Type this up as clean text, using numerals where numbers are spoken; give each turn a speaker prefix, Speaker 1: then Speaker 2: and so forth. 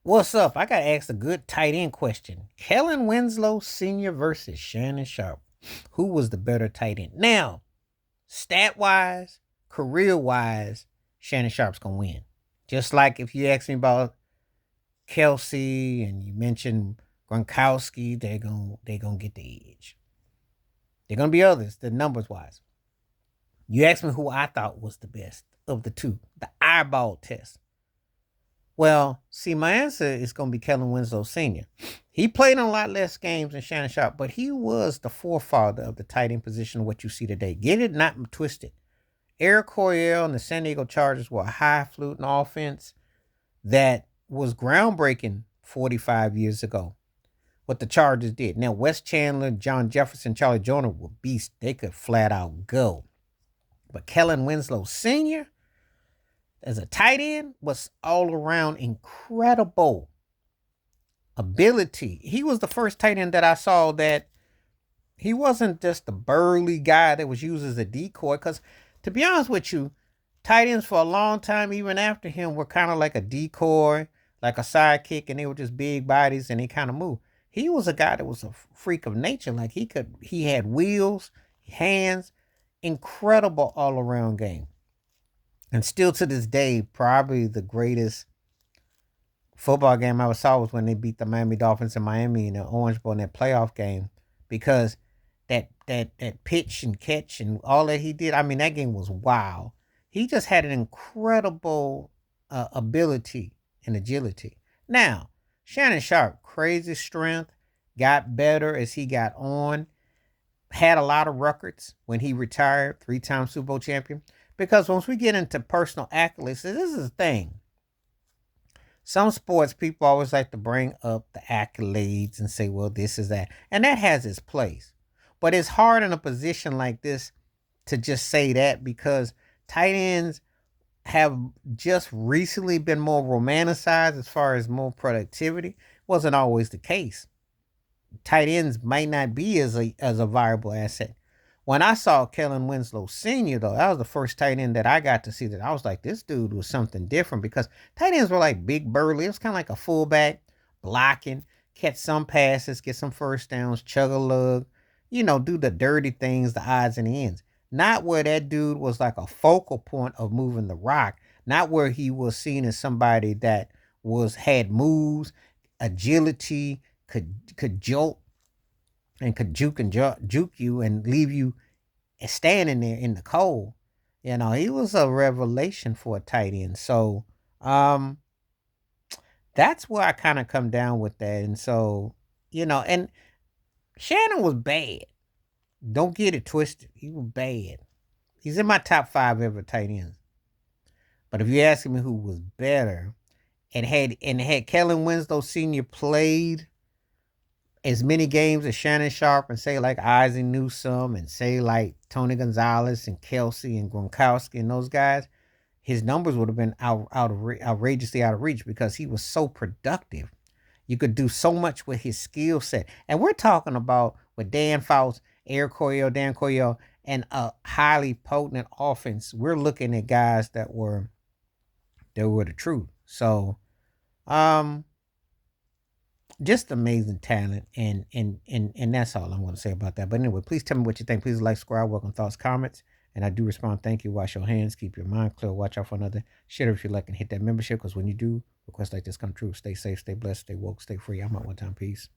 Speaker 1: What's up? I got to ask a good tight end question. Kellen Winslow Sr. versus Shannon Sharpe. Who was the better tight end? Now, stat wise, career wise, Shannon Sharpe's going to win. Just like if you ask me about Kelsey and you mention Gronkowski, they're gonna get the edge. They're gonna be others, the numbers wise. You asked me who I thought was the best of the two, the eyeball test. Well, see, my answer is going to be Kellen Winslow Sr. He played in a lot less games than Shannon Sharpe, but he was the forefather of the tight end position of what you see today. Get it not twisted. Eric Coryell and the San Diego Chargers were a high-fluting offense that was groundbreaking 45 years ago. What the Chargers did. Now, Wes Chandler, John Jefferson, Charlie Joyner were beasts. They could flat out go. But Kellen Winslow Sr., as a tight end, was all around incredible ability. He was the first tight end that I saw that he wasn't just the burly guy that was used as a decoy. Because to be honest with you, tight ends for a long time, even after him, were kind of like a decoy, like a sidekick, and they were just big bodies and they kind of moved. He was a guy that was a freak of nature. Like he had wheels, hands, incredible all around game. And still to this day, probably the greatest football game I ever saw was when they beat the Miami Dolphins in Miami in the Orange Bowl in that playoff game. Because that pitch and catch and all that he did, I mean, that game was wow. He just had an incredible ability and agility. Now, Shannon Sharpe, crazy strength, got better as he got on, had a lot of records when he retired, 3-time Super Bowl champion. Because once we get into personal accolades, this is the thing. Some sports people always like to bring up the accolades and say, well, this is that. And that has its place. But it's hard in a position like this to just say that because tight ends have just recently been more romanticized as far as more productivity. Wasn't always the case. Tight ends might not be as a viable asset. When I saw Kellen Winslow Sr., though, that was the first tight end that I got to see that I was like, this dude was something different because tight ends were like big burly. It was kind of like a fullback, blocking, catch some passes, get some first downs, chug a lug, do the dirty things, the odds and the ends. Not where that dude was like a focal point of moving the rock, not where he was seen as somebody that had moves, agility, could jolt and could juke you and leave you standing there in the cold. He was a revelation for a tight end. So that's where I kind of come down with that. And so, and Shannon was bad. Don't get it twisted. He was bad. He's in my top 5 ever tight ends. But if you're asking me who was better, and had Kellen Winslow Sr. played as many games as Shannon Sharpe and say like Ozzie Newsome and say like Tony Gonzalez and Kelsey and Gronkowski and those guys, his numbers would have been outrageously out of reach because he was so productive. You could do so much with his skill set. And we're talking about with Dan Fouts, Dan Coryell, and a highly potent offense. We're looking at guys that were the truth. So just amazing talent, and that's all I'm going to say about that. But anyway, please tell me what you think. Please like, subscribe, welcome thoughts, comments, and I do respond. Thank you. Wash your hands, keep your mind clear, watch out for another. Share it if you like, and hit that membership because when you do, requests like this come true. Stay safe, stay blessed, stay woke, stay free. I'm out one time. Peace.